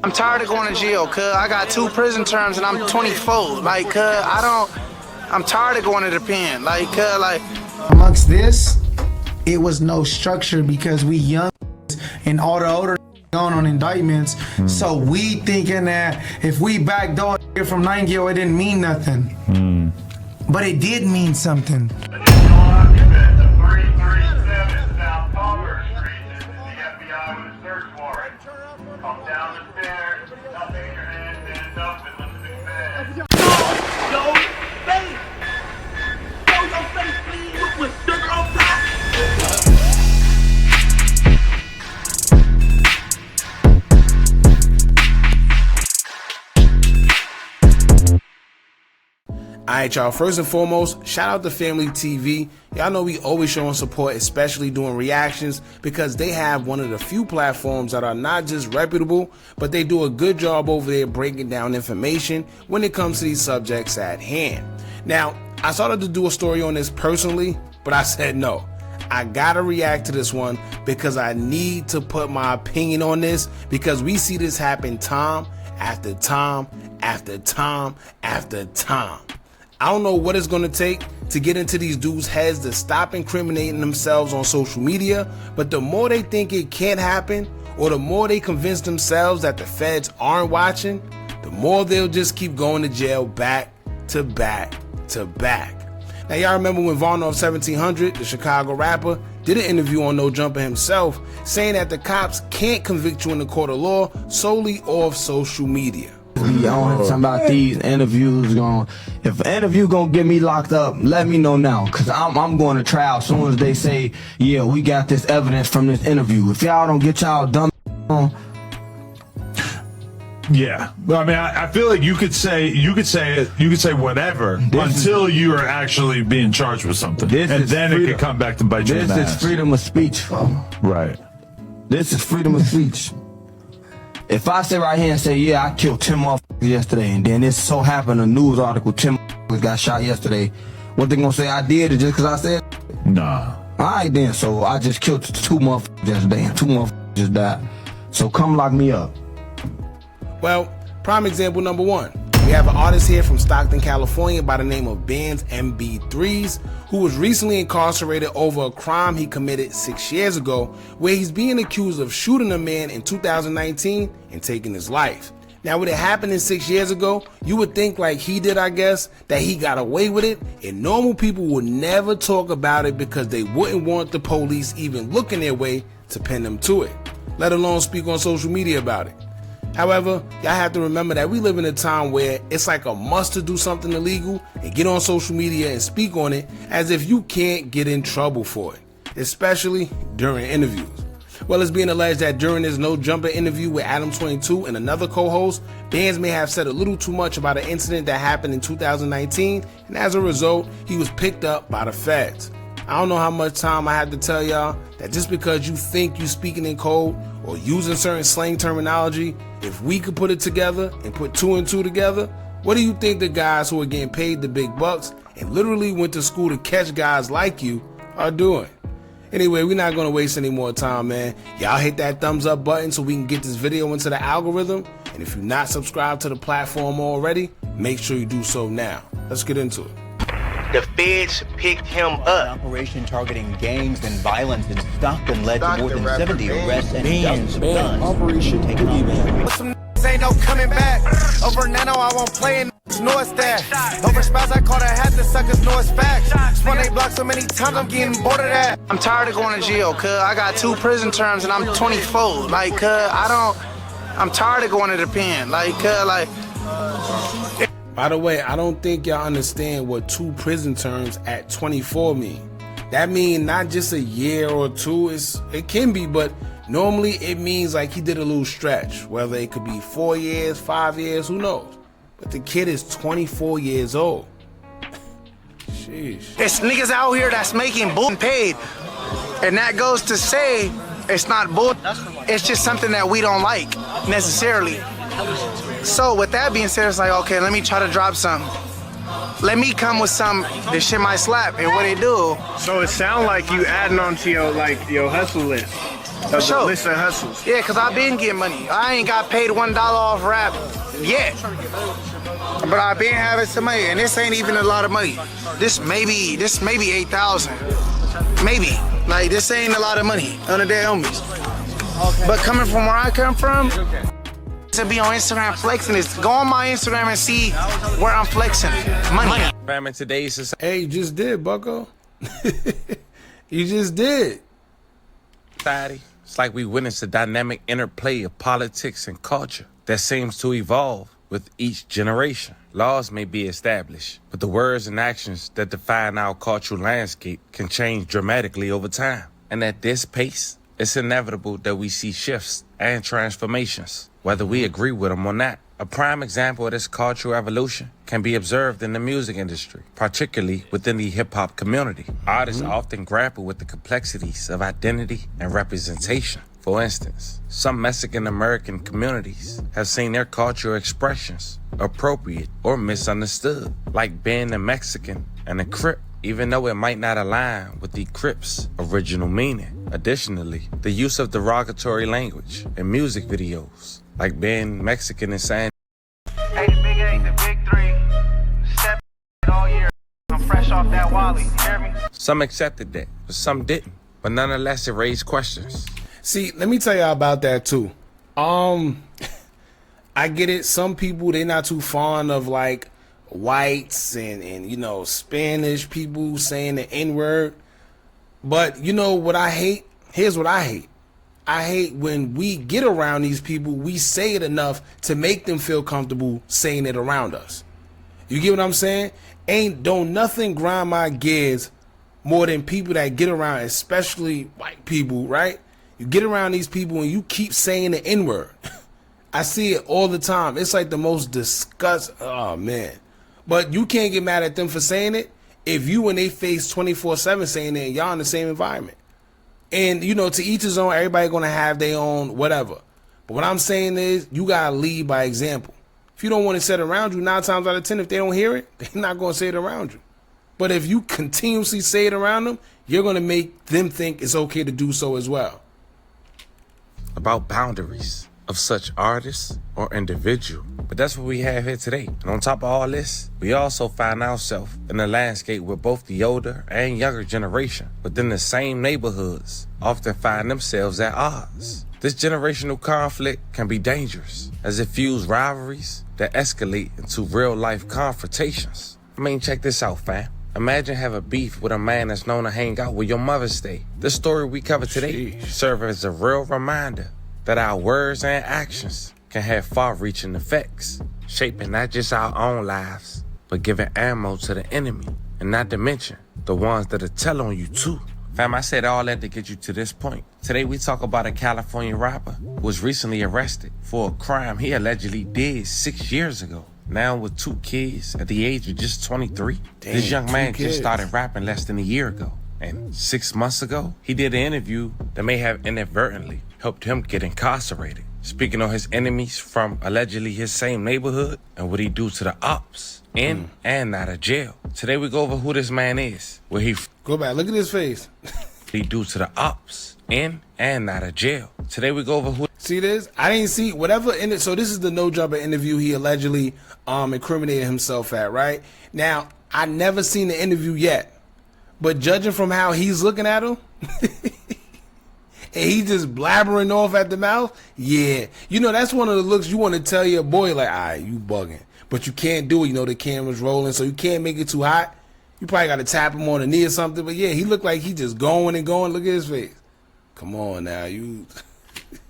I'm tired of going to jail, cuz I got 2 prison terms and I'm 24. Like, cuz I'm tired of going to the pen. Like, cuz, like. Amongst this, it was no structure because we young and all the older going on indictments. So we thinking that if we backdoor from 9 year, it didn't mean nothing. But it did mean something. Alright, y'all, first and foremost, shout out to Family TV. Y'all know we always showing support, especially doing reactions, because they have one of the few platforms that are not just reputable, but they do a good job over there breaking down information when it comes to these subjects at hand. Now, I started to do a story on this personally, but I said no. I gotta react to this one because I need to put my opinion on this, because we see this happen time after time after time after time. I don't know what it's going to take to get into these dudes' heads to stop incriminating themselves on social media, but the more they think it can't happen, or the more they convince themselves that the feds aren't watching, the more they'll just keep going to jail back to back to back. Now, y'all remember when Varner of 1700, the Chicago rapper, did an interview on No Jumper himself, saying that the cops can't convict you in the court of law solely off social media. We on talking about these interviews if an interview gonna get me locked up, let me know now, cause I'm going to trial as soon as they say, yeah, we got this evidence from this interview. If y'all don't get y'all dumb on. Yeah, well, I mean, I feel like you could say whatever until you are actually being charged with something, and then it could come back to bite you in the ass. This is freedom of speech, right? This is freedom of speech. If I sit right here and say, yeah, I killed 10 motherfuckers yesterday, and then it so happened a news article, 10 motherfuckers got shot yesterday, what they gonna say I did it just cause I said? Nah. Alright then, so I just killed 2 motherfuckers yesterday, and 2 motherfuckers just died. So come lock me up. Well, prime example number 1. We have an artist here from Stockton, California by the name of B M3s, who was recently incarcerated over a crime he committed 6 years ago, where he's being accused of shooting a man in 2019 and taking his life. Now, with it happening 6 years ago, you would think like he did, I guess, that he got away with it, and normal people would never talk about it because they wouldn't want the police even looking their way to pin them to it, let alone speak on social media about it. However, y'all have to remember that we live in a time where it's like a must to do something illegal and get on social media and speak on it as if you can't get in trouble for it, especially during interviews. Well, it's being alleged that during this No Jumper interview with Adam 22 and another co-host, Bands may have said a little too much about an incident that happened in 2019, and as a result, he was picked up by the feds. I don't know how much time I have to tell y'all that just because you think you speaking in code or using certain slang terminology, if we could put it together and put 2 and 2 together, what do you think the guys who are getting paid the big bucks and literally went to school to catch guys like you are doing? Anyway, we're not going to waste any more time, man. Y'all hit that thumbs up button so we can get this video into the algorithm. And if you're not subscribed to the platform already, make sure you do so now. Let's get into it. The feds picked him up. An operation targeting gangs and violence in Stockton led to more than 70 arrests and dozens of guns. Operation taken on. Some ain't no coming back. Over Nano, I won't play in know it's that. Over spouse, I caught a hat, the suckers know it's facts. Spun 8 blocks so many times, I'm getting bored of that. I'm tired of going to jail, cuz I got 2 prison terms and I'm 24. Like, cuz I'm tired of going to the pen. Like, cuz, like. By the way, I don't think y'all understand what 2 prison terms at 24 mean. That mean not just a year or 2, it can be, but normally it means like he did a little stretch, whether it could be 4 years, 5 years, who knows? But the kid is 24 years old. Sheesh. It's niggas out here that's making bull paid. And that goes to say it's not bull, it's just something that we don't like necessarily. So with that being said, it's like, okay, let me try to drop something. Let me come with some, this shit might slap, and what it do. So it sound like you adding on to your hustle list. For sure. List of hustles. Yeah, cause I been getting money. I ain't got paid $1 off rap yet. But I been having some money, and this ain't even a lot of money. This maybe 8,000. Maybe. Like, this ain't a lot of money on the dead homies. Okay. But coming from where I come from, to be on Instagram flexing is, go on my Instagram and see where I'm flexing money. Fam, in today's society. Hey, you just did, bucko. You just did. It's like we witnessed a dynamic interplay of politics and culture that seems to evolve with each generation. Laws may be established, but the words and actions that define our cultural landscape can change dramatically over time. And at this pace, it's inevitable that we see shifts and transformations, whether we agree with them or not. A prime example of this cultural evolution can be observed in the music industry, particularly within the hip-hop community. Artists often grapple with the complexities of identity and representation. For instance, some Mexican-American communities have seen their cultural expressions appropriate or misunderstood, like being a Mexican and a Crip, even though it might not align with the Crip's original meaning. Additionally, the use of derogatory language in music videos, like being Mexican and saying, Hey, the big 8, the big 3, step all year. I'm fresh off that Wally, you hear me? some accepted that, but some didn't. But nonetheless, it raised questions. See, let me tell y'all about that too. I get it. Some people, they not too fond of like whites and you know, Spanish people saying the N-word. But you know what I hate? Here's what I hate. I hate when we get around these people, we say it enough to make them feel comfortable saying it around us. You get what I'm saying? Don't nothing grind my gears more than people that get around, especially white people, right? You get around these people and you keep saying the N-word. I see it all the time. It's like the most oh man. But you can't get mad at them for saying it if you in they face 24/7 saying it and y'all in the same environment. And you know, to each his own, everybody gonna have their own whatever. But what I'm saying is you gotta lead by example. If you don't want to say it around you, 9 times out of 10, if they don't hear it, they're not gonna say it around you. But if you continuously say it around them, you're gonna make them think it's okay to do so as well. About boundaries of such artists or individual. But that's what we have here today. And on top of all this, we also find ourselves in a landscape where both the older and younger generation within the same neighborhoods often find themselves at odds. This generational conflict can be dangerous as it fuels rivalries that escalate into real-life confrontations. I mean, check this out, fam. Imagine having beef with a man that's known to hang out where your mother stay. This story we cover today serves as a real reminder that our words and actions can have far-reaching effects, shaping not just our own lives, but giving ammo to the enemy, and not to mention the ones that'll tell on you too. Fam, I said all that to get you to this point. Today we talk about a California rapper who was recently arrested for a crime he allegedly did 6 years ago. Now with 2 kids at the age of just 23, this young man just started rapping less than a year ago. And 6 months ago, he did an interview that may have inadvertently helped him get incarcerated. Speaking on his enemies from allegedly his same neighborhood and what he do to the ops in and out of jail. Today we go over who this man is, where he go back, look at his face. He do to the ops in and out of jail. Today we go over who. See this? I didn't see whatever in it. So this is the No Jumper interview he allegedly incriminated himself at, right? Now, I never seen the interview yet, but judging from how he's looking at him, and he just blabbering off at the mouth, yeah. You know, that's one of the looks you want to tell your boy, like, all right, you bugging. But you can't do it. You know, the camera's rolling, so you can't make it too hot. You probably got to tap him on the knee or something. But yeah, he looked like he just going and going. Look at his face. Come on now, you.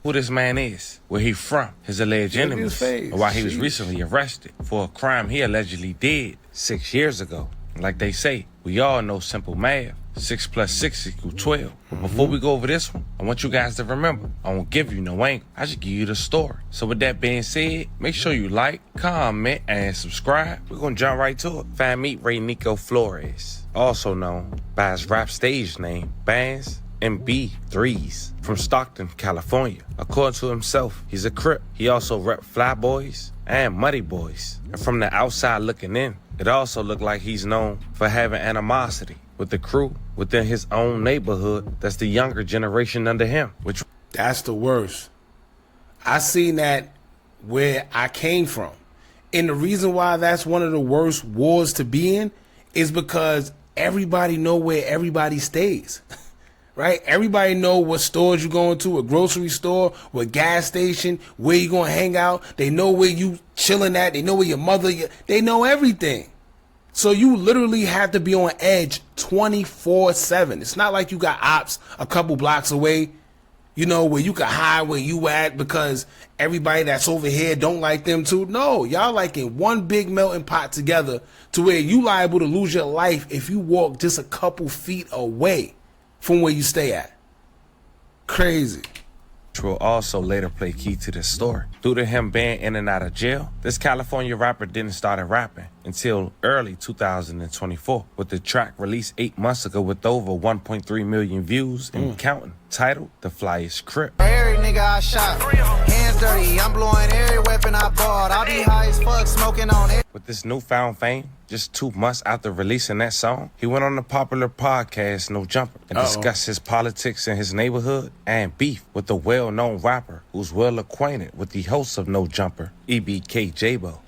Who this man is, where he from, his alleged enemies, or why he was recently arrested for a crime he allegedly did 6 years ago. Like they say, we all know simple math. 6 + 6 = 12. But before we go over this one, I want you guys to remember, I won't give you no angle. I just give you the story. So with that being said, make sure you like, comment, and subscribe. We're gonna jump right to it. Fam, meet Ray Nico Flores, also known by his rap stage name, Bands and B3s, from Stockton, California. According to himself, he's a Crip. He also rep Fly Boys and Muddy Boys. And from the outside looking in, it also looked like he's known for having animosity with the crew within his own neighborhood that's the younger generation under him, which That's the worst. I seen that where I came from. And the reason why that's one of the worst wars to be in is because everybody know where everybody stays. Right? Everybody know what stores you going to, a grocery store, what gas station, where you going to hang out. They know where you chilling at. They know where your mother, they know everything. So you literally have to be on edge 24/7. It's not like you got ops a couple blocks away, you know, where you can hide where you at because everybody that's over here don't like them too. No, y'all like in one big melting pot together to where you liable to lose your life if you walk just a couple feet away from where you stay at. Crazy. Which will also later play key to this story. Due to him being in and out of jail, this California rapper didn't start rapping until early 2024, with the track released 8 months ago with over 1.3 million views and counting, titled The Flyest Crip. Every nigga I shot, hands dirty, I'm blowing every weapon I bought. I be high as fuck, smoking on it. With this newfound fame, just 2 months after releasing that song, he went on the popular podcast No Jumper and discussed his politics in his neighborhood and beef with the well-known rapper who's well acquainted with the host of No Jumper, EBK J-Bo.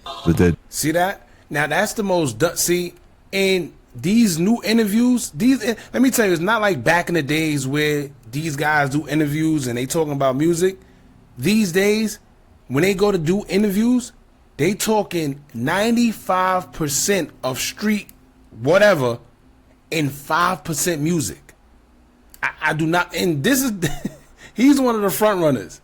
See that? Now that's the most, see, in these new interviews, let me tell you, it's not like back in the days where these guys do interviews and they talking about music. These days, when they go to do interviews, they talking 95% of street whatever and 5% music. I do not, and this is, he's one of the front runners.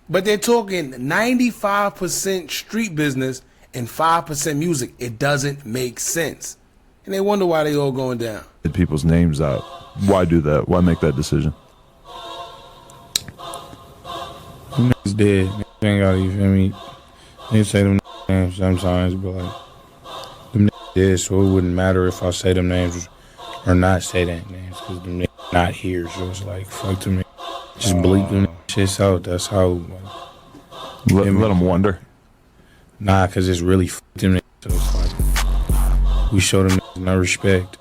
But they're talking 95% street business and 5% music. It doesn't make sense. And they wonder why they all going down. Get people's names out. Why do that? Why make that decision? Them niggas dead. Niggas ain't gotta, you feel me? They say them names sometimes, but like, them niggas dead, so it wouldn't matter if I say them names or not say that names, because them niggas not here, so it's like, fuck them niggas. Just bleep them shits out. That's how. Like, let them wonder. Nah, because it's really fuck them niggas, so it's like, we show them niggas no respect.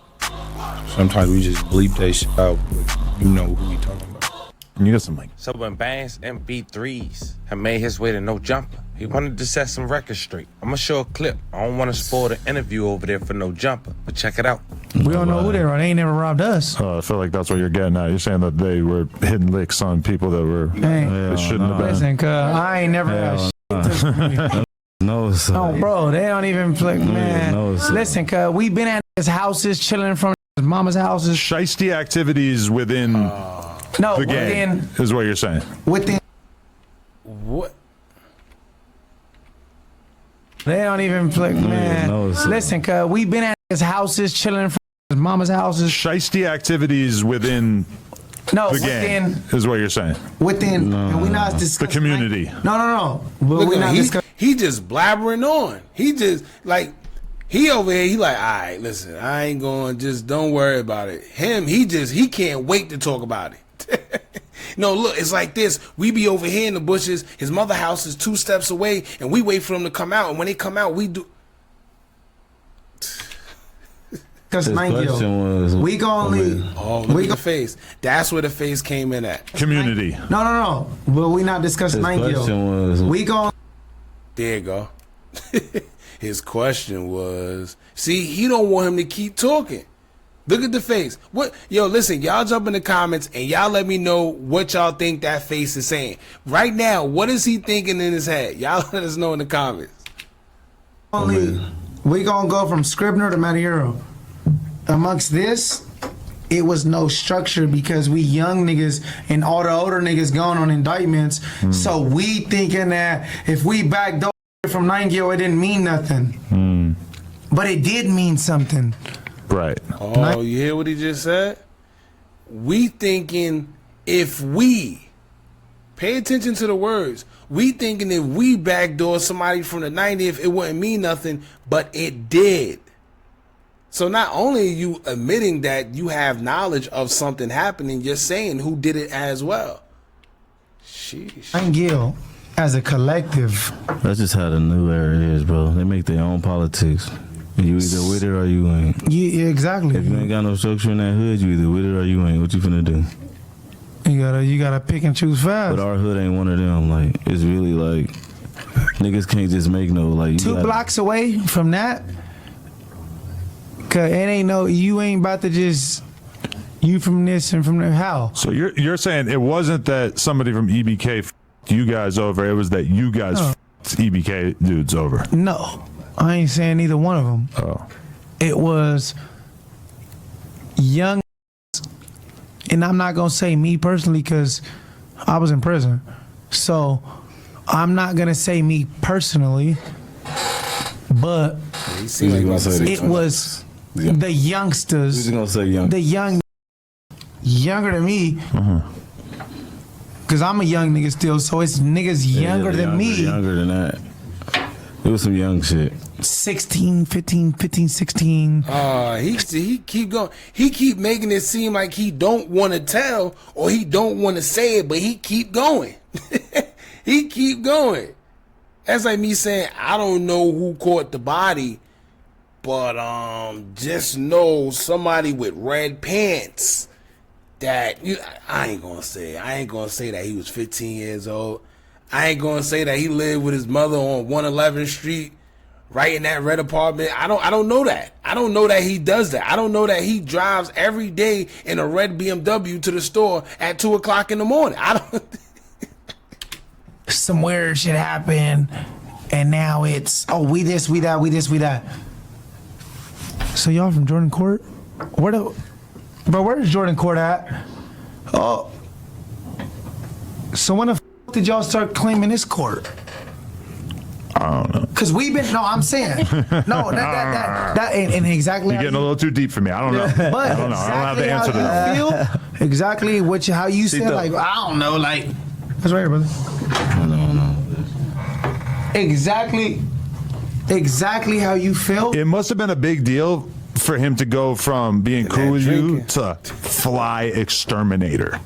Sometimes we just bleep that shit out, but you know who we talking about. You got some like. So when Band's MB3s had made his way to No Jumper, he wanted to set some records straight. I'm gonna show a clip. I don't want to spoil the interview over there for No Jumper, but check it out. We don't know who they are. They ain't never robbed us. I feel like that's what you're getting at. You're saying that they were hitting licks on people that were that shouldn't have been. Listen, cuz I ain't never had shit. No, sir. Oh, bro, they don't even flick, man. No, listen, cuz we been at his houses, chilling from his mama's houses. Shiesty activities within the gang is what you're saying. Within. What? They don't even flick, man. No, listen, cuz we been at his houses, chilling from his mama's houses. Shiesty activities within the gang is what you're saying. Within, and we not discussing the community. No. But we not discussing. He just blabbering on. He just like, he over here, he like, all right, listen, I ain't going, just don't worry about it. Him, he can't wait to talk about it. No, look, it's like this. We be over here in the bushes. His mother house is 2 steps away, and we wait for them to come out. And when they come out, we do. Because we gonna leave. Oh, look at the face. That's where the face came in at. Community. No. But we not discussing 90. We gonna. There you go. His question was, see, he don't want him to keep talking. Look at the face. What? Yo, listen, y'all jump in the comments and y'all let me know what y'all think that face is saying. Right now, what is he thinking in his head? Y'all let us know in the comments. We gonna go from Scribner to Matahero. Amongst this, it was no structure because we young niggas and all the older niggas going on indictments. So we thinking that if we backdoor from 90, it didn't mean nothing. But it did mean something. Right. Oh, you hear what he just said? We thinking if we, pay attention to the words, we thinking if we backdoor somebody from the 90th, it wouldn't mean nothing, but it did. So not only are you admitting that you have knowledge of something happening, you're saying who did it as well. Sheesh. Gil, as a collective. That's just how the new era is, bro. They make their own politics. You either with it or you ain't. Yeah, exactly. If you ain't got no structure in that hood, you either with it or you ain't. What you finna do? You gotta pick and choose fast. But our hood ain't one of them. Like, it's really like, niggas can't just make no, like. Two blocks away from that, cause it ain't no, you ain't about to just, you from this and from there, how? So you're saying it wasn't that somebody from EBK f***ed you guys over, it was that you guys f***ed EBK dudes over? No, I ain't saying either one of them. Oh. It was young, and I'm not gonna say me personally because I was in prison, so I'm not gonna say me personally, but it was the youngsters. Who's gonna say young? The younger than me, because I'm a young nigga still, so it's niggas younger than me. Younger than that. It was some young shit. 16, 15, 16. He keep going. He keep making it seem like he don't want to tell or he don't want to say it, but he keep going. He keep going. That's like me saying, I don't know who caught the body, but just know somebody with red pants that I ain't gonna say that he was 15 years old. I ain't gonna say that he lived with his mother on 111th Street, right in that red apartment. I don't know that. I don't know that he does that. I don't know that he drives every day in a red BMW to the store at 2 o'clock in the morning. I don't. Some weird shit happened, and now it's we this, we that, we this, we that. So y'all from Jordan Court? Where's Jordan Court at? Oh, so when the f did y'all start claiming this court? I don't know. Cause we've been I'm saying no that and exactly. You're getting a little too deep for me. I don't know. But I don't know. I don't have the answer to that. Feel exactly how you said like I don't know like that's right here, brother. I don't know. Exactly how you feel. It must have been a big deal for him to go from being cool with you to fly exterminator.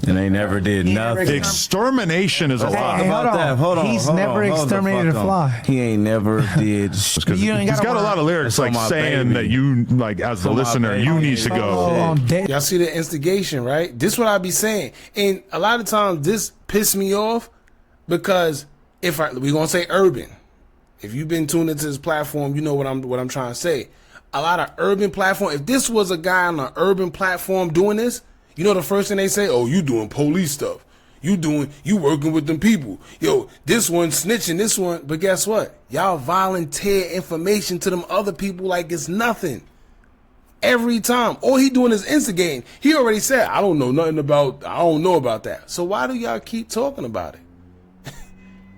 And they never did nothing. Extermination is a lot. Hold on. He's never exterminated a fly. He ain't never did. He's got a lot of lyrics like saying that you, like as the listener, you need to go. Y'all see the instigation, right? This what I be saying. And a lot of times this piss me off because we gonna say urban. If you've been tuned into this platform, you know what I'm trying to say. A lot of urban platform. If this was a guy on an urban platform doing this, you know the first thing they say, oh, you doing police stuff. You working with them people. Yo, this one snitching, this one. But guess what? Y'all volunteer information to them other people like it's nothing. Every time. All he doing is instigating. He already said, I don't know about that. So why do y'all keep talking about it?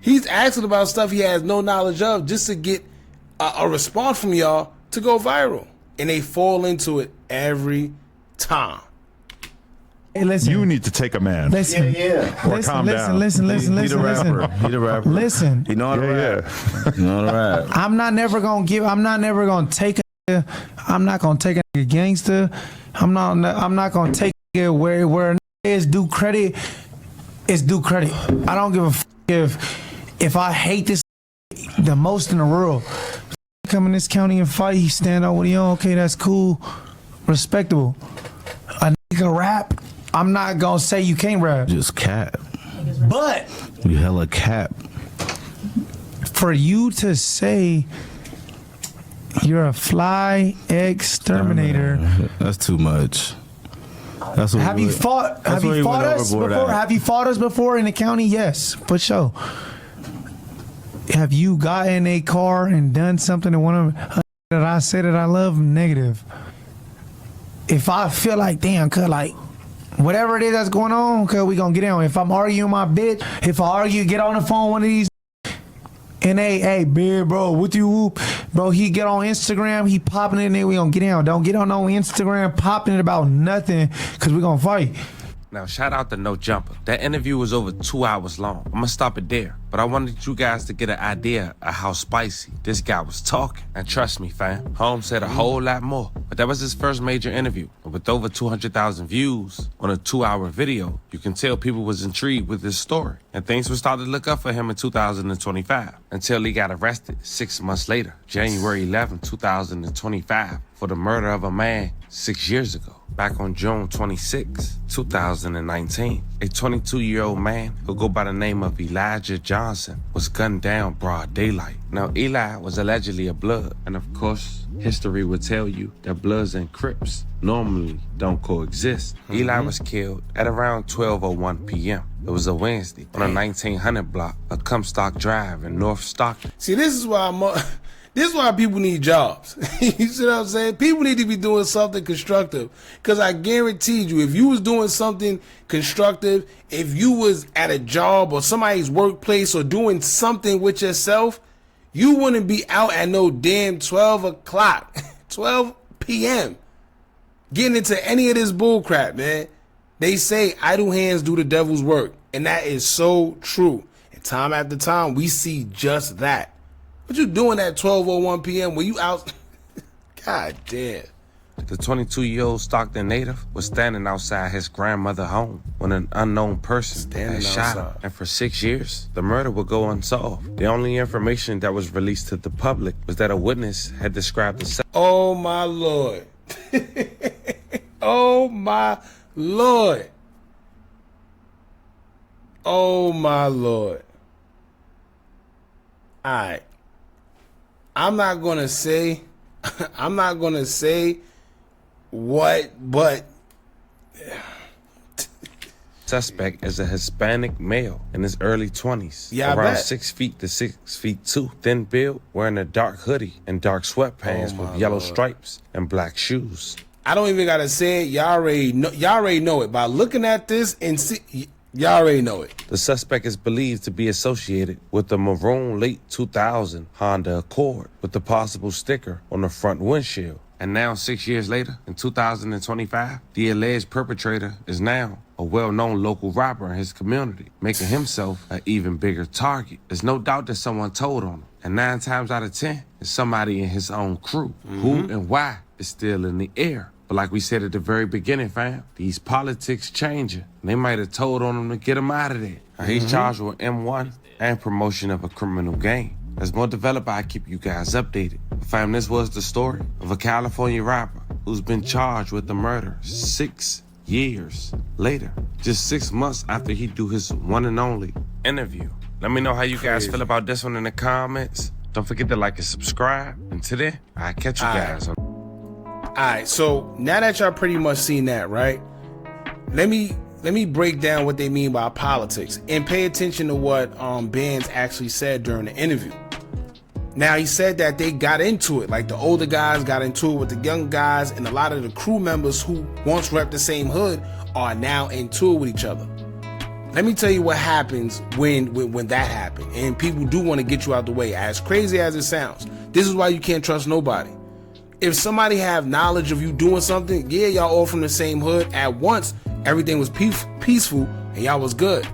He's asking about stuff he has no knowledge of just to get a response from y'all to go viral. And they fall into it every time. Hey, listen. You need to take a man. Listen. Or calm down. He the rapper. He the rapper. Listen. He know how to rap. He know how to rap. I'm not never gonna take a nigga gangster. I'm not gonna take it where it's due credit. It's due credit. I don't give a if I hate this the most in the world. Come in this county and fight, he stand out with you. Okay, that's cool, respectable. A nigga rap. I'm not gonna say you can't rap. Just cap. But you hella cap. For you to say you're a fly exterminator, that's too much. Have you fought us before? Have you fought us before in the county? Yes, for sure. Have you got in a car and done something to one of them that I said that I love? Negative. If I feel like, damn, cuz like, whatever it is that's going on, cuz we gonna get on. If I'm arguing my bitch, if I argue, get on the phone one of these, and hey, big bro, what you whoop? Bro, he get on Instagram, he popping it in there, we gonna get down. Don't get on no Instagram popping it about nothing, cuz we gonna fight. Now, shout out to No Jumper. That interview was over 2 hours long. I'm gonna stop it there. But I wanted you guys to get an idea of how spicy this guy was talking. And trust me, fam, Holmes said a whole lot more. But that was his first major interview. And with over 200,000 views on a 2-hour video, you can tell people was intrigued with his story. And things would start to look up for him in 2025. Until he got arrested 6 months later, January 11, 2025, for the murder of a man 6 years ago. Back on June 26, 2019. a 22-year-old man who go by the name of Elijah Johnson was gunned down broad daylight. Now, Eli was allegedly a blood, and of course, history would tell you that Bloods and Crips normally don't coexist. Eli was killed at around 12:01 p.m. It was a Wednesday on a 1900 block of Comstock Drive in North Stockton. See, this is why people need jobs. You see what I'm saying? People need to be doing something constructive. Because I guarantee you, if you was doing something constructive, if you was at a job or somebody's workplace or doing something with yourself, you wouldn't be out at no damn 12 o'clock, 12 p.m. getting into any of this bull crap, man. They say idle hands do the devil's work. And that is so true. And time after time, we see just that. What you doing at 12:01 p.m. when you out? God damn. The 22-year-old Stockton native was standing outside his grandmother's home when an unknown person had shot him. And for 6 years, the murder would go unsolved. The only information that was released to the public was that a witness had described the... Oh, my Lord. Oh, my Lord. Oh, my Lord. All right. I'm not going to say what, but suspect is a Hispanic male in his early 20s, around 6 feet to 6'2", thin build, wearing a dark hoodie and dark sweatpants with yellow stripes and black shoes. I don't even gotta say it. Y'all already know it by looking at this and see. Y'all already know it. The suspect is believed to be associated with the maroon late 2000 Honda Accord with the possible sticker on the front windshield. And now, 6 years later, in 2025, the alleged perpetrator is now a well-known local robber in his community, making himself an even bigger target. There's no doubt that someone told on him, and 9 times out of 10, it's somebody in his own crew. Who and why is still in the air. But like we said at the very beginning, fam, these politics changing. They might have told on him to get him out of there. Now, he's charged with M1 and promotion of a criminal gang. As more developed, I keep you guys updated. But fam, this was the story of a California rapper who's been charged with the murder 6 years later. Just 6 months after he do his one and only interview. Let me know how you guys feel about this one in the comments. Don't forget to like and subscribe. And today, I'll catch you guys on. Alright, so now that y'all pretty much seen that, right? Let me break down what they mean by politics and pay attention to what Benz actually said during the interview. Now, he said that they got into it, like the older guys got into it with the young guys, and a lot of the crew members who once repped the same hood are now into it with each other. Let me tell you what happens when that happens, and people do want to get you out the way. As crazy as it sounds, this is why you can't trust nobody. If somebody have knowledge of you doing something, yeah, y'all all from the same hood. At once, everything was peaceful and y'all was good.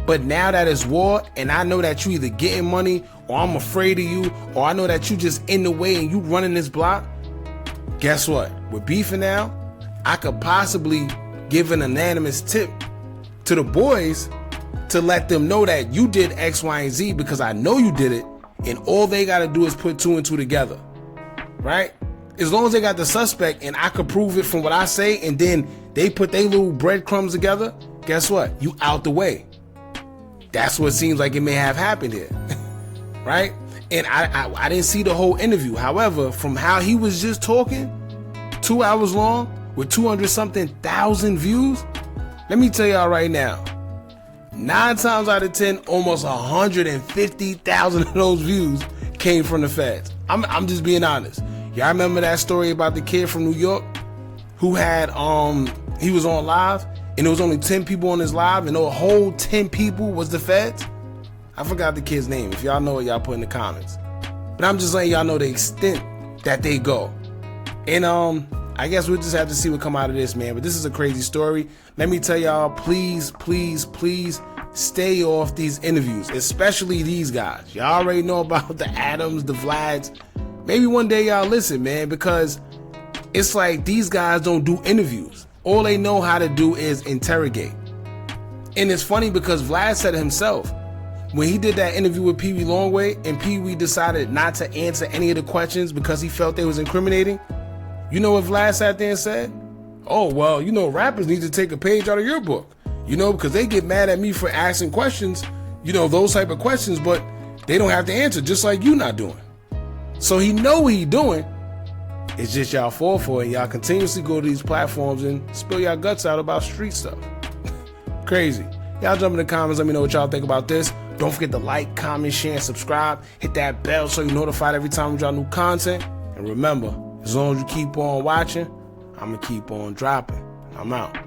But now that it's war, and I know that you either getting money, or I'm afraid of you, or I know that you just in the way and you running this block, guess what? We're beefing now. I could possibly give an anonymous tip to the boys to let them know that you did X, Y, and Z because I know you did it, and all they got to do is put 2 and 2 together. Right? As long as they got the suspect and I could prove it from what I say, and then they put their little breadcrumbs together, guess what? You out the way. That's what seems like it may have happened here. Right? And I didn't see the whole interview. However, from how he was just talking, 2 hours long with 200-something thousand views, let me tell y'all right now, 9 times out of 10, almost 150,000 of those views came from the feds. I'm just being honest. Y'all remember that story about the kid from New York who had he was on live and there was only 10 people on his live and the whole 10 people was the feds? I forgot the kid's name. If y'all know it, y'all put in the comments. But I'm just letting y'all know the extent that they go. And I guess we'll just have to see what come out of this, man. But this is a crazy story. Let me tell y'all, please, please, please stay off these interviews, especially these guys. Y'all already know about the Adams, the Vlads. Maybe one day y'all listen, man, because it's like these guys don't do interviews. All they know how to do is interrogate. And it's funny because Vlad said it himself. When he did that interview with Pee Wee Longway and Pee Wee decided not to answer any of the questions because he felt they was incriminating, you know what Vlad sat there and said? Oh, well, you know, rappers need to take a page out of your book. You know, because they get mad at me for asking questions, you know, those type of questions, but they don't have to answer, just like you not doing. So he know what he doing. It's just y'all fall for it. Y'all continuously go to these platforms and spill y'all guts out about street stuff. Crazy. Y'all jump in the comments. Let me know what y'all think about this. Don't forget to like, comment, share, and subscribe. Hit that bell so you're notified every time we drop new content. And remember, as long as you keep on watching, I'm going to keep on dropping. I'm out.